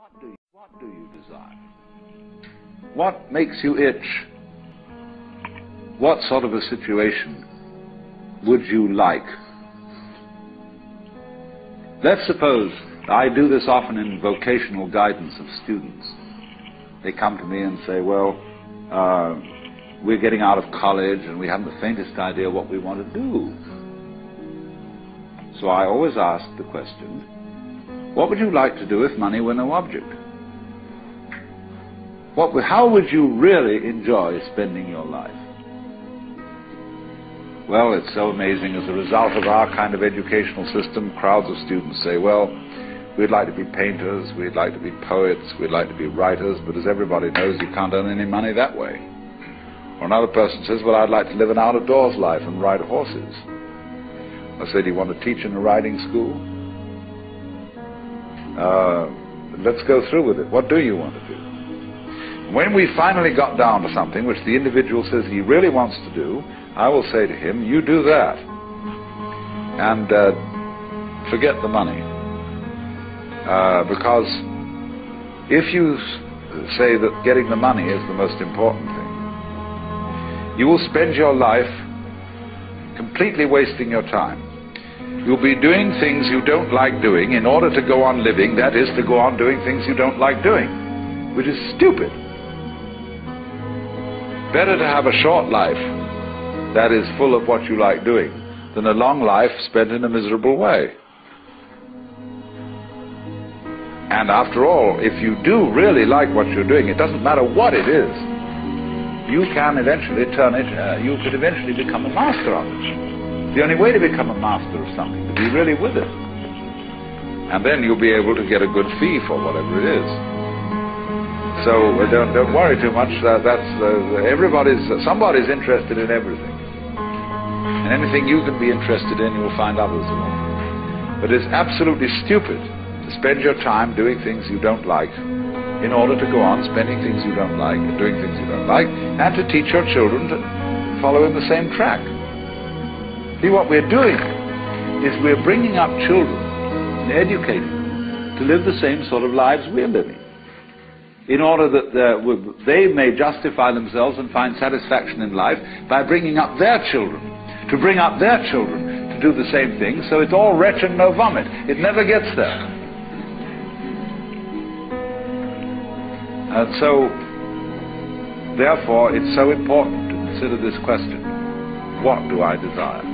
What do you desire? What makes you itch? What sort of a situation would you like? Let's suppose, I do this often in vocational guidance of students. They come to me and say, well, we're getting out of college and we haven't the faintest idea what we want to do. So I always ask the question, what would you like to do if money were no object? How would you really enjoy spending your life? Well, it's so amazing. As a result of our kind of educational system, crowds of students say, well, we'd like to be painters, we'd like to be poets, we'd like to be writers, but as everybody knows, you can't earn any money that way. Or another person says, well, I'd like to live an out-of-doors life and ride horses. I say, do you want to teach in a riding school? Let's go through with it. What do you want to do? When we finally got down to something which the individual says he really wants to do, I will say to him, you do that. And forget the money. Because if you say that getting the money is the most important thing, you will spend your life completely wasting your time. You'll be doing things you don't like doing in order to go on living, that is, to go on doing things you don't like doing, which is stupid. Better to have a short life that is full of what you like doing than a long life spent in a miserable way. And after all, if you do really like what you're doing, it doesn't matter what it is, you can eventually turn it, you could eventually become a master of it. The only way to become a master of something is to be really with it. And then you'll be able to get a good fee for whatever it is. So don't worry too much. Somebody's interested in everything. And anything you can be interested in, you'll find others will. But it's absolutely stupid to spend your time doing things you don't like in order to go on spending things you don't like and doing things you don't like, and to teach your children to follow in the same track. See, what we're doing is we're bringing up children and educating them to live the same sort of lives we're living, in order that they may justify themselves and find satisfaction in life by bringing up their children, to bring up their children to do the same thing, so it's all retch and no vomit. It never gets there. And so, therefore, it's so important to consider this question, what do I desire?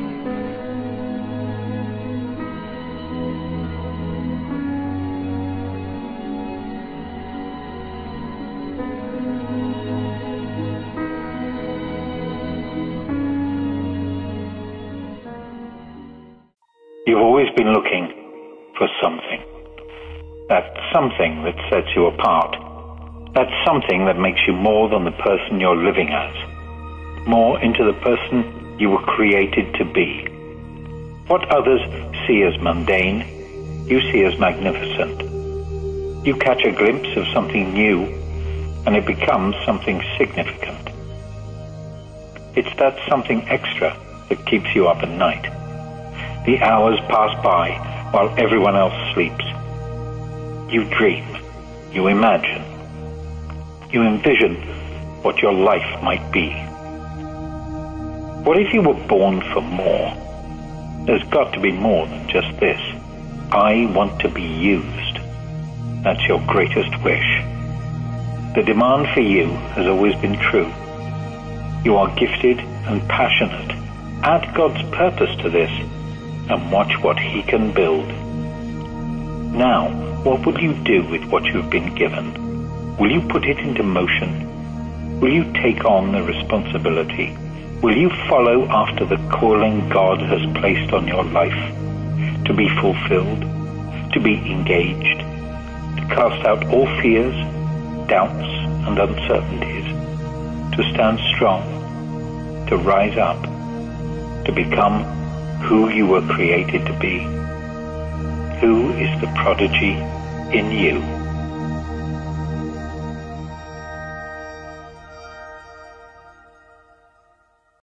You've always been looking for something. That something that sets you apart. That something that makes you more than the person you're living as. More into the person you were created to be. What others see as mundane, you see as magnificent. You catch a glimpse of something new, and it becomes something significant. It's that something extra that keeps you up at night. The hours pass by while everyone else sleeps. You dream, you imagine, you envision what your life might be. What if you were born for more? There's got to be more than just this. I want to be used. That's your greatest wish. The demand for you has always been true. You are gifted and passionate. Add God's purpose to this, and watch what He can build. Now, what will you do with what you've been given? Will you put it into motion? Will you take on the responsibility? Will you follow after the calling God has placed on your life? To be fulfilled, to be engaged, to cast out all fears, doubts, and uncertainties, to stand strong, to rise up, to become who you were created to be. Who is the prodigy in you?